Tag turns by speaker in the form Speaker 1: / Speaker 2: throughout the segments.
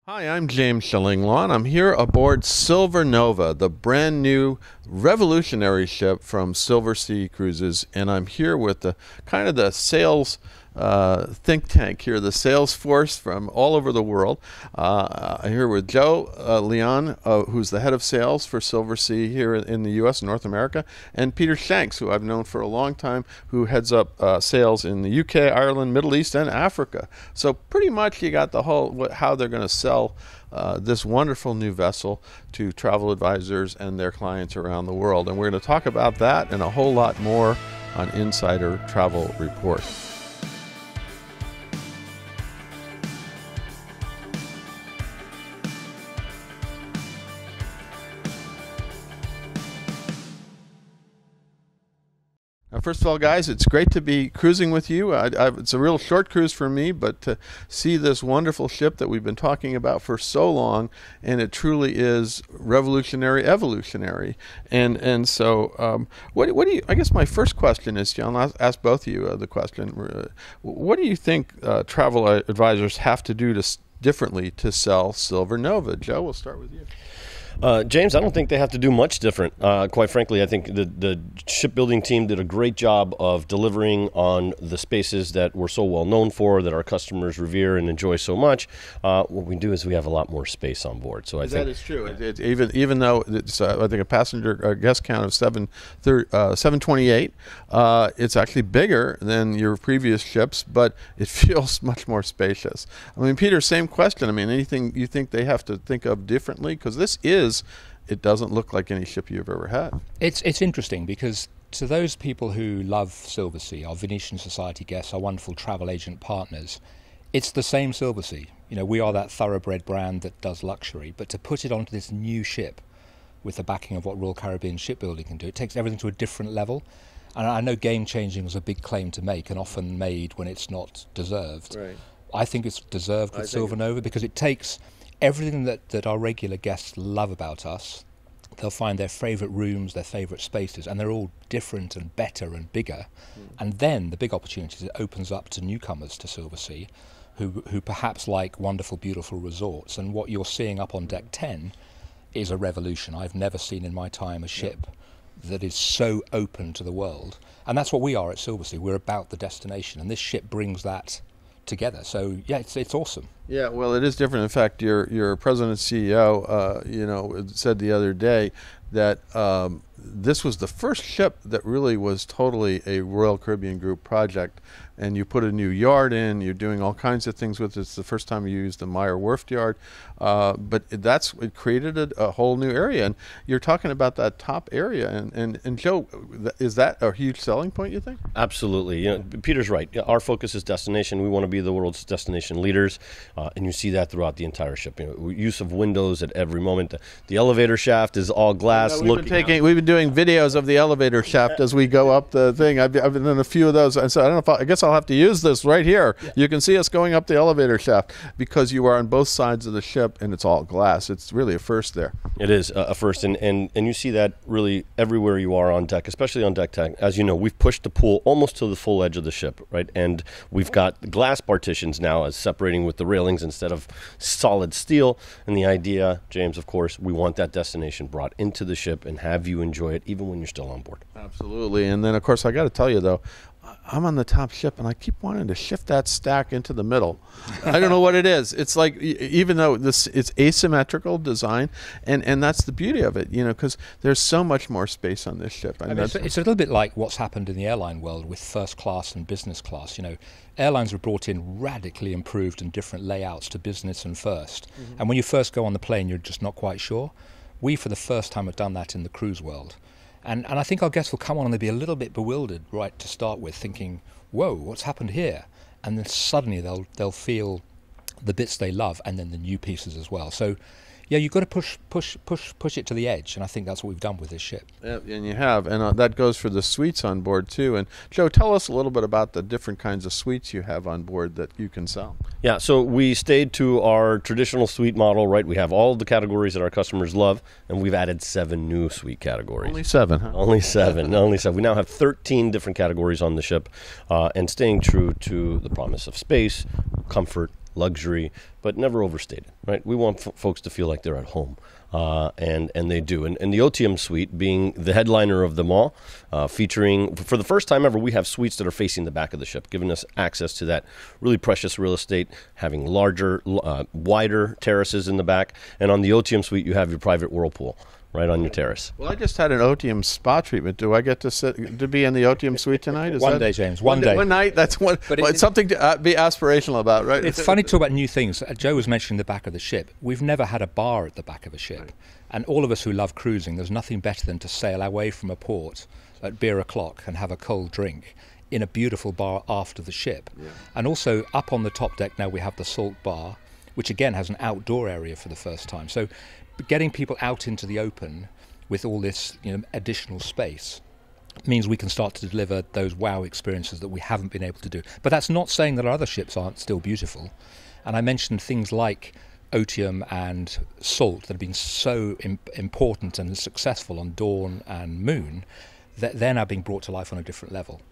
Speaker 1: Hi, I'm James Shillinglaw. I'm here aboard Silver Nova, the brand new revolutionary ship from Silversea Cruises, and I'm here with the kind of the sales think tank here, the sales force from all over the world. I'm here with Joe Leon, who's the head of sales for Silversea here in the U.S. and North America, and Peter Shanks, who I've known for a long time, who heads up sales in the UK, Ireland, Middle East, and Africa. So pretty much you got the whole how they're going to sell this wonderful new vessel to travel advisors and their clients around the world. And we're going to talk about that and a whole lot more on Insider Travel Report. First of all, guys, it's great to be cruising with you. It's a real short cruise for me, but to see this wonderful ship that we've been talking about for so long, and it truly is revolutionary, evolutionary. And so, what do you? I guess my first question is, John. I'll ask both of you the question. What do you think travel advisors have to do differently to sell Silver Nova? Joe, we'll start with you.
Speaker 2: James, I don't think they have to do much different. Quite frankly, I think the shipbuilding team did a great job of delivering on the spaces that we're so well known for, that our customers revere and enjoy so much. What we do is we have a lot more space on board. So I think
Speaker 1: that is true. Even though it's I think a passenger guest count of 728, it's actually bigger than your previous ships, but it feels much more spacious. I mean, Peter, same question. I mean, anything you think they have to think of differently? Because this it doesn't look like any ship you've ever had.
Speaker 3: It's interesting because to those people who love Silversea, our Venetian Society guests, our wonderful travel agent partners, it's the same Silversea. You know, we are that thoroughbred brand that does luxury, but to put it onto this new ship with the backing of what Royal Caribbean Shipbuilding can do, it takes everything to a different level. And I know game-changing is a big claim to make and often made when it's not deserved.
Speaker 1: Right.
Speaker 3: I think it's deserved with Silver Nova because it takes everything that our regular guests love about us. They'll find their favourite rooms, their favourite spaces, and they're all different and better and bigger. And then the big opportunity is it opens up to newcomers to Silversea who perhaps like wonderful, beautiful resorts. And what you're seeing up on Deck 10 is a revolution. I've never seen in my time a ship that is so open to the world. And that's what we are at Silversea. We're about the destination, and this ship brings that together. So yeah, it's awesome.
Speaker 1: Yeah, well, it is different. In fact, your president and CEO, said the other day that this was the first ship that really was totally a Royal Caribbean Group project. And you put a new yard in, you're doing all kinds of things with it. It's the first time you used the Meyer Werft yard. But it created a whole new area. And you're talking about that top area. And Joe, is that a huge selling point, you think?
Speaker 2: Absolutely. You know, Peter's right. Our focus is destination. We want to be the world's destination leaders. And you see that throughout the entire ship. You know, use of windows at every moment. The elevator shaft is all glass.
Speaker 1: We've been doing videos of the elevator shaft as we go up the thing. I've been in a few of those. And so I don't know if I guess I'll have to use this right here. Yeah. You can see us going up the elevator shaft because you are on both sides of the ship and it's all glass. It's really a first there.
Speaker 2: It is a first, and you see that really everywhere you are on deck, especially on Deck 10. As you know, we've pushed the pool almost to the full edge of the ship, right? And we've got glass partitions now as separating with the railings instead of solid steel. And the idea, James, of course, we want that destination brought into the ship and have you enjoy it even when you're still on board.
Speaker 1: Absolutely. And then, of course, I got to tell you, though, I'm on the top ship, and I keep wanting to shift that stack into the middle. I don't know what it is. It's like, even though it's asymmetrical design, and that's the beauty of it, because there's so much more space on this ship.
Speaker 3: I mean, it's a little bit like what's happened in the airline world with first class and business class. Airlines were brought in radically improved and different layouts to business and first. Mm-hmm. And when you first go on the plane, you're just not quite sure. We, for the first time, have done that in the cruise world. And I think our guests will come on and they'll be a little bit bewildered right to start with, thinking, whoa, what's happened here? And then suddenly they'll feel the bits they love and then the new pieces as well. So yeah, you've got to push it to the edge, and I think that's what we've done with this ship.
Speaker 1: Yeah, and you have, and that goes for the suites on board too. And Joe, tell us a little bit about the different kinds of suites you have on board that you can sell.
Speaker 2: Yeah, so we stayed to our traditional suite model, right? We have all of the categories that our customers love, and we've added 7 new suite categories.
Speaker 1: Only 7, huh?
Speaker 2: Only 7. We now have 13 different categories on the ship, and staying true to the promise of space, comfort, luxury, but never overstated, right? We want folks to feel like they're at home. And they do. And the Otium Suite being the headliner of them all, featuring, for the first time ever, we have suites that are facing the back of the ship, giving us access to that really precious real estate, having larger, wider terraces in the back. And on the Otium Suite, you have your private whirlpool right on your terrace.
Speaker 1: Well, I just had an Otium spa treatment. Do I get to be in the Otium Suite tonight?
Speaker 3: One day, James. One day.
Speaker 1: One night. That's one. But it's something to be aspirational about, right?
Speaker 3: It's funny to talk about new things. Joe was mentioning the back of the ship. We've never had a bar at the back of a ship. And all of us who love cruising, there's nothing better than to sail away from a port at beer o'clock and have a cold drink in a beautiful bar after the ship. Yeah. And also up on the top deck now we have the Salt Bar, which again has an outdoor area for the first time. So getting people out into the open with all this additional space means we can start to deliver those wow experiences that we haven't been able to do. But that's not saying that our other ships aren't still beautiful. And I mentioned things like Otium and Salt that have been so important and successful on Dawn and Moon, that they're now being brought to life on a different level.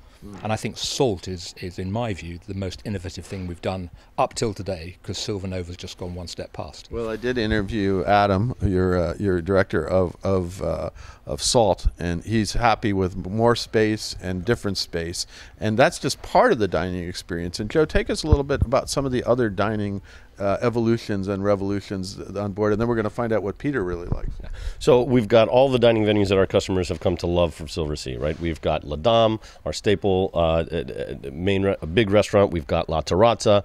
Speaker 3: And I think Salt is, in my view, the most innovative thing we've done up till today, because Silver Nova's just gone one step past.
Speaker 1: Well, I did interview Adam, your director of Salt, and he's happy with more space and different space, and that's just part of the dining experience. And Joe, take us a little bit about some of the other dining evolutions and revolutions on board, and then we're going to find out what Peter really likes.
Speaker 2: So we've got all the dining venues that our customers have come to love from Silversea, right? We've got La Dame, our staple big restaurant. We've got La Terrazza.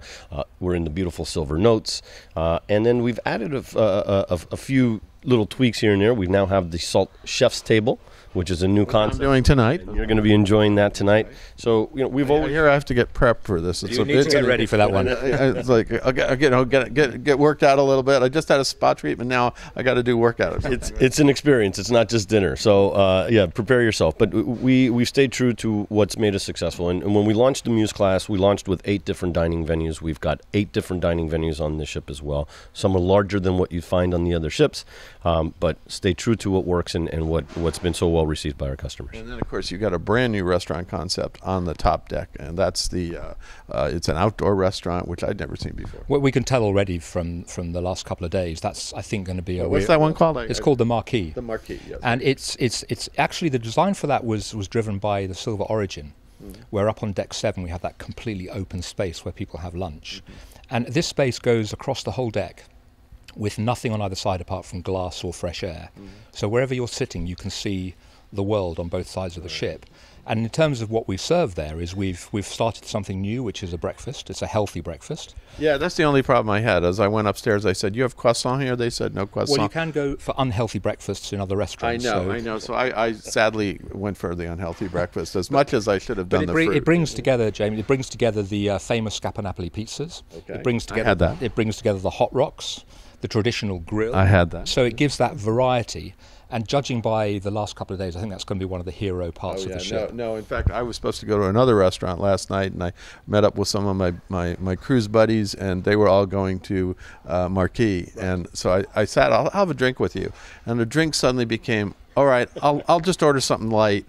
Speaker 2: We're in the beautiful Silver Notes, and then we've added a few little tweaks here and there. We now have the Salt Chef's Table, which is a new concept.
Speaker 1: I'm doing tonight.
Speaker 2: And you're going to be enjoying that tonight. So we've always.
Speaker 1: Here I have to get prepped for this.
Speaker 3: You need to get ready for that one.
Speaker 1: It's like get worked out a little bit. I just had a spa treatment. Now I got to do workout.
Speaker 2: It's an experience. It's not just dinner. So prepare yourself. But we've stayed true to what's made us successful. And when we launched the Muse class, we launched with 8 different dining venues. We've got 8 different dining venues on this ship as well. Some are larger than what you find on the other ships, but stay true to what works and what's been so well received by our customers.
Speaker 1: And then, of course, you've got a brand new restaurant concept on the top deck, and that's it's an outdoor restaurant, which I'd never seen before.
Speaker 3: What we can tell already from the last couple of days, that's, I think, going to be
Speaker 1: what's that one called?
Speaker 3: It's called the Marquee.
Speaker 1: The Marquee, yes.
Speaker 3: And it's actually, the design for that was driven by the Silver Origin, where up on deck 7 we have that completely open space where people have lunch. And this space goes across the whole deck with nothing on either side apart from glass or fresh air. So wherever you're sitting, you can see the world on both sides of the ship. And in terms of what we serve there is we've started something new, which is a breakfast. It's a healthy breakfast.
Speaker 1: Yeah, that's the only problem I had. As I went upstairs, I said, "You have croissant here?" They said, "No croissant."
Speaker 3: Well, you can go for unhealthy breakfasts in other restaurants.
Speaker 1: I know. So I sadly went for the unhealthy breakfast, as much as I should have done the fruit.
Speaker 3: It brings together, Jamie, it brings together the famous Scapanapoli pizzas.
Speaker 1: Okay.
Speaker 3: It brings together It brings together the hot rocks, the traditional grill.
Speaker 1: I had that.
Speaker 3: So it gives that variety. And judging by the last couple of days, I think that's going to be one of the hero parts of the ship.
Speaker 1: No, in fact, I was supposed to go to another restaurant last night, and I met up with some of my cruise buddies, and they were all going to Marquee. Right. And so I sat, I'll have a drink with you. And the drink suddenly became, all right, I'll just order something light.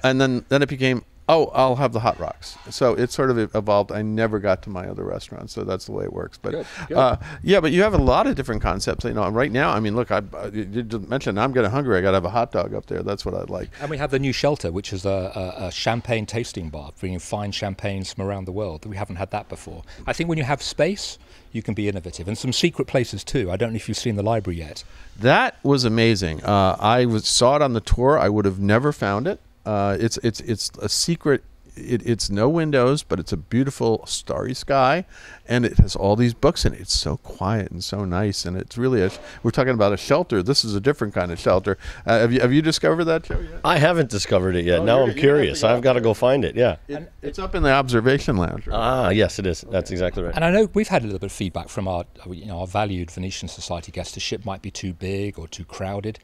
Speaker 1: And then it became, I'll have the hot rocks. So it sort of evolved. I never got to my other restaurants, so that's the way it works. But
Speaker 3: Good.
Speaker 1: But you have a lot of different concepts. Right now, I mean, look, you mentioned I'm getting hungry. I got to have a hot dog up there. That's what I'd like.
Speaker 3: And we have the new Shelter, which is a champagne tasting bar, bringing fine champagnes from around the world. We haven't had that before. I think when you have space, you can be innovative. And some secret places too. I don't know if you've seen the library yet.
Speaker 1: That was amazing. I saw it on the tour. I would have never found it. It's a secret. It's no windows, but it's a beautiful starry sky, and it has all these books in it. It's so quiet and so nice, and it's really we're talking about a shelter. This is a different kind of shelter. Have you discovered that show yet?
Speaker 2: I haven't discovered it yet. Now I'm curious. I've got to go find it. Yeah,
Speaker 1: it's up in the observation lounge. Right?
Speaker 2: Yes, it is. That's exactly right.
Speaker 3: And I know we've had a little bit of feedback from our valued Venetian Society guests. The ship might be too big or too crowded.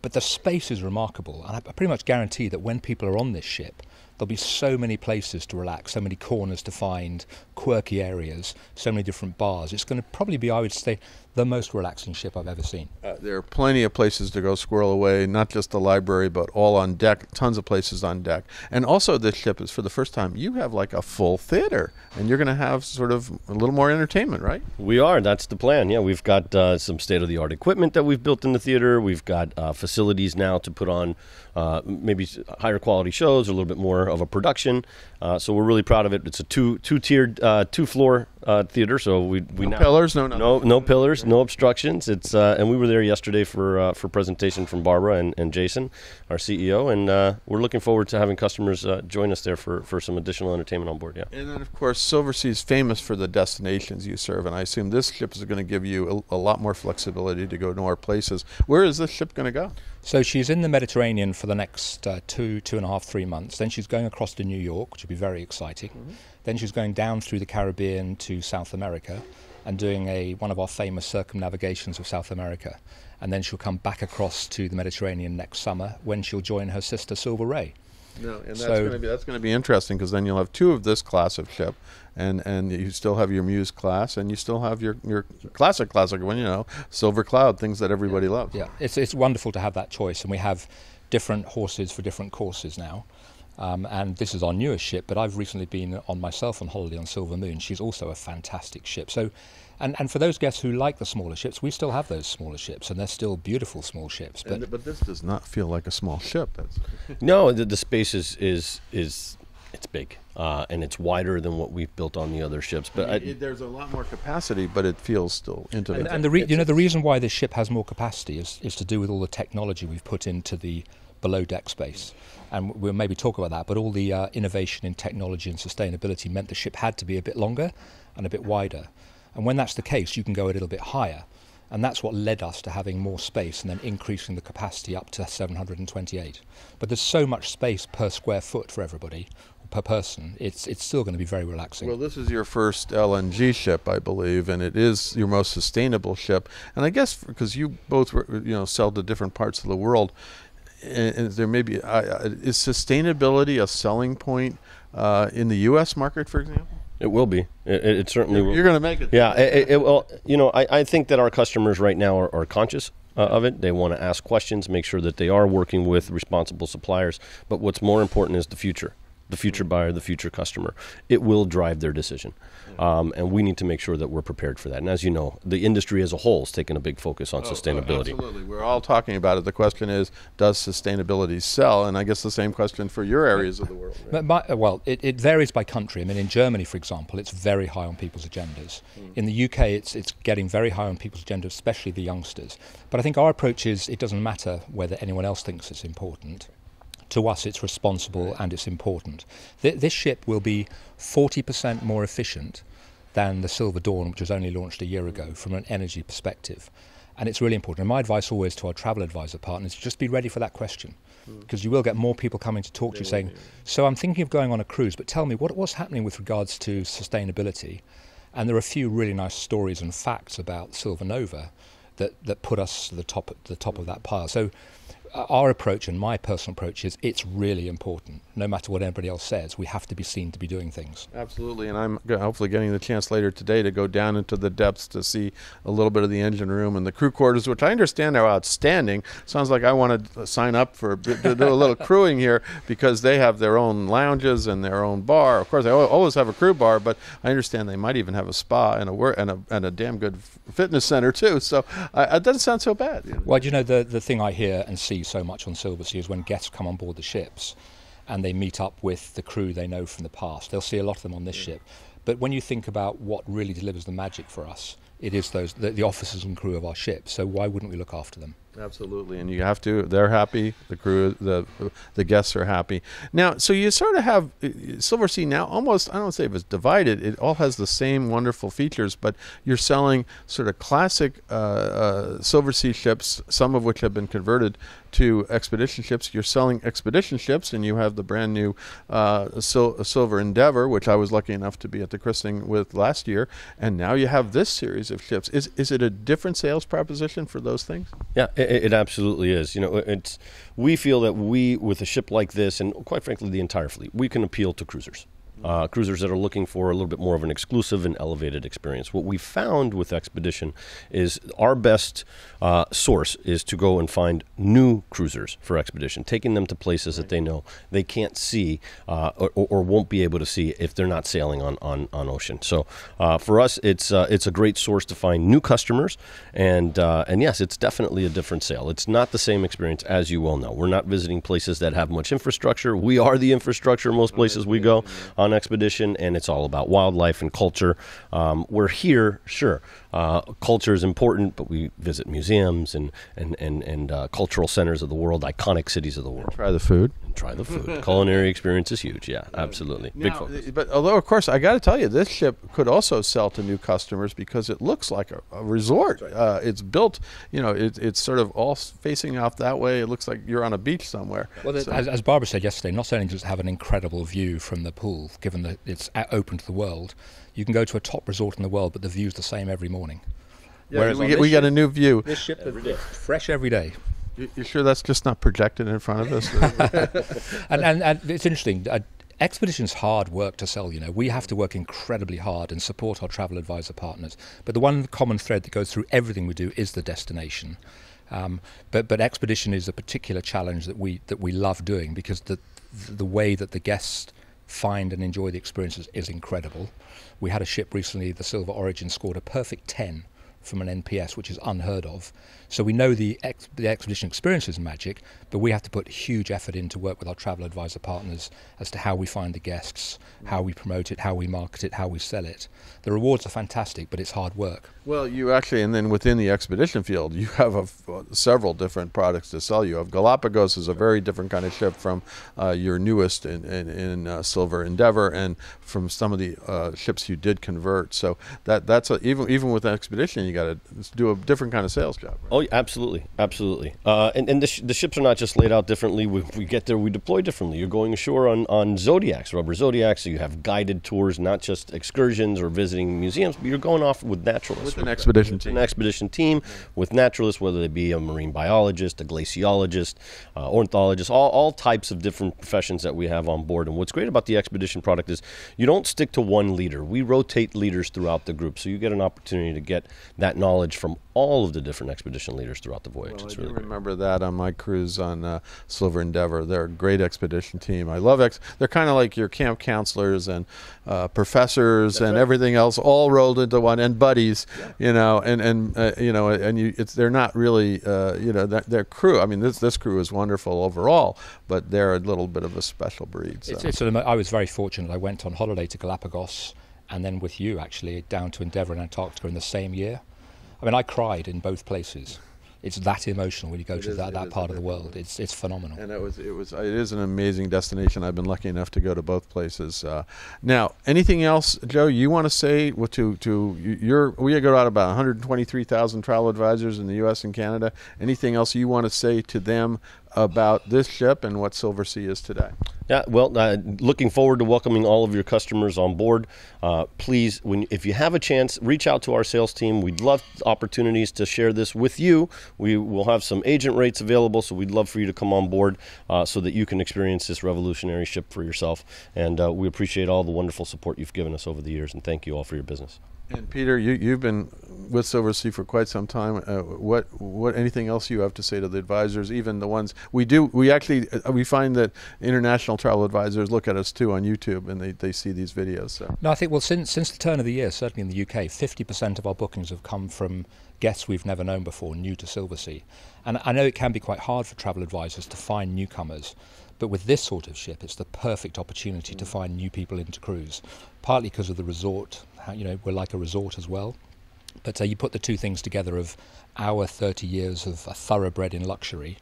Speaker 3: But the space is remarkable, and I pretty much guarantee that when people are on this ship, There'll be so many places to relax, so many corners to find, quirky areas, so many different bars. It's going to probably be, I would say, the most relaxing ship I've ever seen.
Speaker 1: There are plenty of places to go squirrel away, not just the library, but all on deck, tons of places on deck. And also this ship is, for the first time, you have like a full theater, and you're going to have sort of a little more entertainment, right?
Speaker 2: We are. That's the plan. Yeah, we've got some state-of-the-art equipment that we've built in the theater. We've got facilities now to put on maybe higher quality shows, or a little bit more of a production. So we're really proud of it. It's a two-tiered, two-floor theater. So we
Speaker 1: No
Speaker 2: now
Speaker 1: pillars,
Speaker 2: no pillars, no obstructions. It's and we were there yesterday for presentation from Barbara and Jason, our CEO, and we're looking forward to having customers join us there for some additional entertainment on board. Yeah.
Speaker 1: And then, of course, Silversea is famous for the destinations you serve, and I assume this ship is going to give you a lot more flexibility to go to more places. Where is this ship going to go?
Speaker 3: So she's in the Mediterranean for the next 2.5, 3 months. Then she's going across to New York, which will be very exciting. Mm-hmm. Then she's going down through the Caribbean to South America and doing one of our famous circumnavigations of South America. And then she'll come back across to the Mediterranean next summer, when she'll join her sister Silver Ray.
Speaker 1: No, and that's going to be interesting, because then you'll have two of this class of ship, and you still have your Muse class, and you still have your classic one, Silver Cloud, things that everybody loves.
Speaker 3: Yeah, it's wonderful to have that choice, and we have different horses for different courses now. And this is our newest ship, but I've recently been on holiday on Silver Moon. She's also a fantastic ship. So, and for those guests who like the smaller ships, we still have those smaller ships, and they're still beautiful small ships.
Speaker 1: But this does not feel like a small ship.
Speaker 2: No, the space is it's big, and it's wider than what we've built on the other ships. But
Speaker 1: there's a lot more capacity, but it feels still intimate.
Speaker 3: And the reason why this ship has more capacity is to do with all the technology we've put into the below deck space. And we'll maybe talk about that, but all the innovation in technology and sustainability meant the ship had to be a bit longer and a bit wider. And when that's the case, you can go a little bit higher. And that's what led us to having more space and then increasing the capacity up to 728. But there's so much space per square foot for everybody, per person, it's still going to be very relaxing.
Speaker 1: Well, this is your first LNG ship, I believe, and it is your most sustainable ship. And I guess because you both sell to different parts of the world, and there may be is sustainability a selling point in the U.S. market, for example?
Speaker 2: It will be. It certainly will.
Speaker 1: You're going to make it.
Speaker 2: Yeah. It will. I think that our customers right now are conscious of it. They want to ask questions, make sure that they are working with responsible suppliers. But what's more important is the future buyer, the future customer. It will drive their decision. And we need to make sure that we're prepared for that. And as you know, the industry as a whole is taking a big focus on sustainability.
Speaker 1: Absolutely. We're all talking about it. The question is, does sustainability sell? And I guess the same question for your areas of the world. Right?
Speaker 3: It varies by country. I mean, in Germany, for example, it's very high on people's agendas. In the UK, it's getting very high on people's agendas, especially the youngsters. But I think our approach is, it doesn't matter whether anyone else thinks it's important. To us, it's responsible and it's important. This ship will be 40% more efficient than the Silver Dawn, which was only launched a year ago, from an energy perspective. And it's really important. And my advice always to our travel advisor partners is just be ready for that question, because you will get more people coming to talk to you saying, so I'm thinking of going on a cruise, but tell me, what's happening with regards to sustainability? And there are a few really nice stories and facts about Silver Nova that put us to the top of that pile. So our approach, and my personal approach, is it's really important. No matter what anybody else says, we have to be seen to be doing things.
Speaker 1: Absolutely, and I'm hopefully getting the chance later today to go down into the depths to see a little bit of the engine room and the crew quarters, which I understand are outstanding. Sounds like I want to sign up to do a little crewing here, because they have their own lounges and their own bar. Of course, they always have a crew bar, but I understand they might even have a spa and a damn good fitness center too. So it doesn't sound so bad.
Speaker 3: Well, the thing I hear and see so much on Silversea is when guests come on board the ships and they meet up with the crew they know from the past. They'll see a lot of them on this ship. But when you think about what really delivers the magic for us, it is the officers and crew of our ship. So why wouldn't we look after them?
Speaker 1: Absolutely, and you have to. They're happy. The crew, the guests are happy. Now, so you sort of have Silversea now almost, I don't say it was divided. It all has the same wonderful features, but you're selling sort of classic Silversea ships, some of which have been converted to expedition ships. You're selling expedition ships, and you have the brand new Silver Endeavor, which I was lucky enough to be at the christening with last year, and now you have this series of ships. Is it a different sales proposition for those things?
Speaker 2: Yeah, It absolutely is. We feel that with a ship like this, and quite frankly, the entire fleet, we can appeal to cruisers. Cruisers that are looking for a little bit more of an exclusive and elevated experience. What we found with Expedition is our best source is to go and find new cruisers for Expedition, taking them to places that they know they can't see or won't be able to see if they're not sailing on ocean. So for us, it's a great source to find new customers, and yes, it's definitely a different sail. It's not the same experience, as you well know. We're not visiting places that have much infrastructure. We are the infrastructure in most places we go on Expedition, and it's all about wildlife and culture. We're here, sure. Culture is important, but we visit museums and cultural centers of the world, iconic cities of the world.
Speaker 1: Try the food.
Speaker 2: Culinary experience is huge. Yeah, absolutely.
Speaker 1: Now,
Speaker 2: big focus.
Speaker 1: But although, of course, I got to tell you, this ship could also sell to new customers because it looks like a resort. It's built, it's sort of all facing off that way. It looks like you're on a beach somewhere.
Speaker 3: Well, as Barbara said yesterday, not only does it have an incredible view from the pool, given that it's open to the world, you can go to a top resort in the world, but the view's the same every morning.
Speaker 1: Yeah, whereas we get a new view.
Speaker 3: This ship is fresh every day.
Speaker 1: You sure that's just not projected in front of us?
Speaker 3: and it's interesting. Expedition's hard work to sell. We have to work incredibly hard and support our travel advisor partners. But the one common thread that goes through everything we do is the destination. But Expedition is a particular challenge that we love doing because the way that the guests find and enjoy the experiences is incredible. We had a ship recently, the Silver Origin, scored a perfect 10 from an NPS, which is unheard of. So we know the Expedition experience is magic, but we have to put huge effort in to work with our travel advisor partners as to how we find the guests, how we promote it, how we market it, how we sell it. The rewards are fantastic, but it's hard work.
Speaker 1: Well, you actually, and then within the Expedition field, you have several different products to sell. You have Galapagos is a very different kind of ship from your newest in Silver Endeavor, and from some of the ships you did convert. So that's even with Expedition, you got to do a different kind of sales job. Right?
Speaker 2: Oh, absolutely. And the ships are not just laid out differently. We get there, we deploy differently. You're going ashore on Zodiacs, rubber Zodiacs, so you have guided tours, not just excursions or visiting museums, but you're going off with naturalists.
Speaker 1: With an expedition team.
Speaker 2: An expedition team with naturalists, whether they be a marine biologist, a glaciologist, ornithologist, all types of different professions that we have on board. And what's great about the Expedition product is you don't stick to one leader. We rotate leaders throughout the group, so you get an opportunity to get that knowledge from all of the different expedition leaders throughout the voyage.
Speaker 1: Well,
Speaker 2: it's
Speaker 1: I
Speaker 2: really
Speaker 1: do remember that on my cruise on Silver Endeavor. They're a great expedition team. I love they're kind of like your camp counselors and professors and everything else, all rolled into one, and buddies, they're not really, their crew. I mean, this crew is wonderful overall, but they're a little bit of a special breed. So.
Speaker 3: I was very fortunate. I went on holiday to Galapagos, and then with you actually down to Endeavour and Antarctica in the same year. I mean, I cried in both places. It's that emotional when you go to that part of the world. It's phenomenal.
Speaker 1: And it is an amazing destination. I've been lucky enough to go to both places. Now, anything else, Joe, you want to say we go out about 123,000 travel advisors in the U.S. and Canada. Anything else you want to say to them about this ship and what Silversea is today?
Speaker 2: Yeah, well, looking forward to welcoming all of your customers on board. Please, if you have a chance, reach out to our sales team. We'd love opportunities to share this with you. We will have some agent rates available, so we'd love for you to come on board so that you can experience this revolutionary ship for yourself. And we appreciate all the wonderful support you've given us over the years, and thank you all for your business.
Speaker 1: And Peter, you've been with Silversea for quite some time. What anything else you have to say to the advisors, even the ones we find that international travel advisors look at us too on YouTube, and they see these videos. So.
Speaker 3: No, I think since the turn of the year, certainly in the UK, 50% of our bookings have come from guests we've never known before, new to Silversea. And I know it can be quite hard for travel advisors to find newcomers. But with this sort of ship, it's the perfect opportunity to find new people into cruise, partly because of the resort. We're like a resort as well. But you put the two things together of our 30 years of a thoroughbred in luxury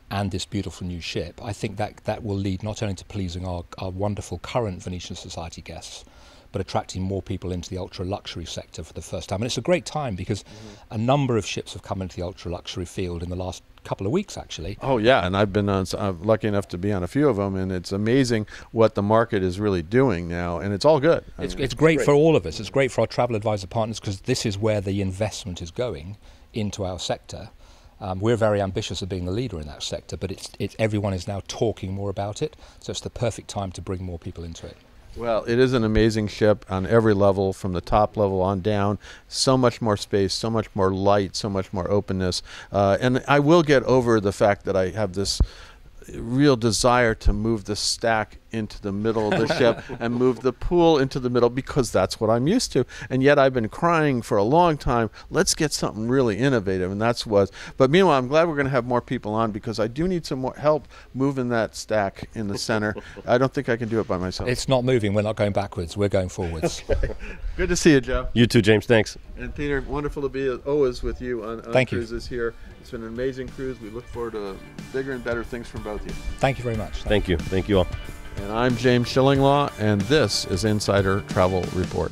Speaker 3: and this beautiful new ship. I think that will lead not only to pleasing our wonderful current Venetian Society guests, but attracting more people into the ultra-luxury sector for the first time. And it's a great time because a number of ships have come into the ultra-luxury field in the last couple of weeks, actually.
Speaker 1: Oh, yeah, and I'm lucky enough to be on a few of them, and it's amazing what the market is really doing now, and it's all good.
Speaker 3: It's great for all of us. It's great for our travel advisor partners because this is where the investment is going into our sector. We're very ambitious of being the leader in that sector, but everyone is now talking more about it, so it's the perfect time to bring more people into it.
Speaker 1: Well, it is an amazing ship on every level, from the top level on down. So much more space, so much more light, so much more openness. And I will get over the fact that I have this real desire to move the stack into the middle of the ship and move the pool into the middle, because that's what I'm used to. And yet I've been crying for a long time, let's get something really innovative, and that's what. But meanwhile, I'm glad we're going to have more people on, because I do need some more help moving that stack in the center. I don't think I can do it by myself.
Speaker 3: It's not moving. We're not going backwards. We're going forwards.
Speaker 1: Good to see you, Joe.
Speaker 2: You too, James. Thanks.
Speaker 1: And Peter, wonderful to be always with you on
Speaker 3: Thank you.
Speaker 1: cruises here. It's been an amazing cruise. We look forward to bigger and better things from both of you.
Speaker 3: Thank you very much.
Speaker 2: Thank you. Thank you all.
Speaker 1: And I'm James Shillinglaw, and this is Insider Travel Report.